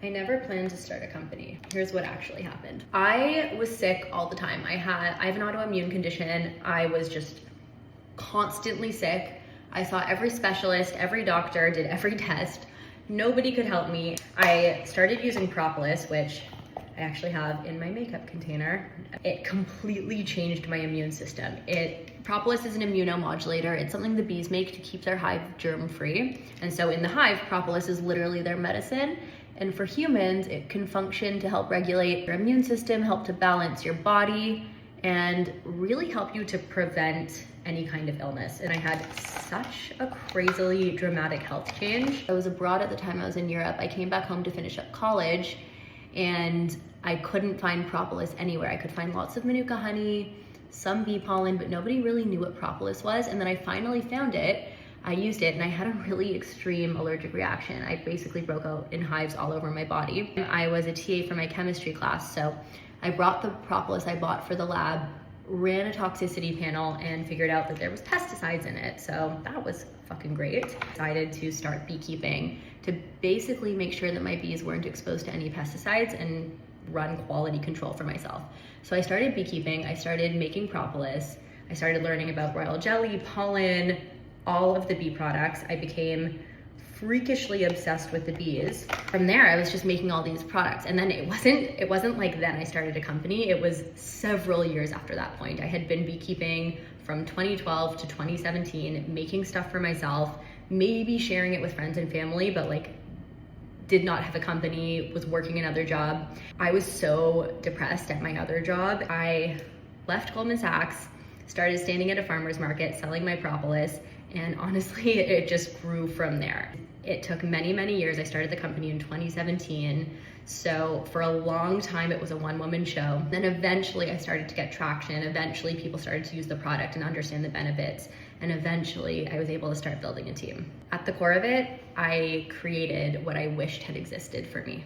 I never planned to start a company. Here's what actually happened. I was sick all the time. I have an autoimmune condition. I was just constantly sick. I saw every specialist, every doctor, did every test. Nobody could help me. I started using propolis, which I actually have in my makeup container. It completely changed my immune system. Propolis is an immunomodulator. It's something the bees make to keep their hive germ-free. And so in the hive, propolis is literally their medicine. And for humans, it can function to help regulate your immune system, help to balance your body, and really help you to prevent any kind of illness. And I had such a crazily dramatic health change. I was abroad at the time. I was in Europe. I came back home to finish up college, and I couldn't find propolis anywhere. I could find lots of manuka honey, some bee pollen, but nobody really knew what propolis was. And then I finally found it. I used it and I had a really extreme allergic reaction. I basically broke out in hives all over my body. I was a TA for my chemistry class, so I brought the propolis I bought for the lab, ran a toxicity panel, and figured out that there was pesticides in it. So that was fucking great. Decided to start beekeeping to basically make sure that my bees weren't exposed to any pesticides and run quality control for myself. So I started beekeeping, I started making propolis, I started learning about royal jelly, pollen, all of the bee products. I became freakishly obsessed with the bees. From there, I was just making all these products. And then it wasn't like then I started a company. It was several years after that point. I had been beekeeping from 2012 to 2017, making stuff for myself, maybe sharing it with friends and family, but like did not have a company, was working another job. I was so depressed at my other job. I left Goldman Sachs, started standing at a farmer's market, selling my propolis, and honestly, it just grew from there. It took many, many years. I started the company in 2017. So for a long time, it was a one-woman show. Then eventually I started to get traction. Eventually people started to use the product and understand the benefits. And eventually I was able to start building a team. At the core of it, I created what I wished had existed for me.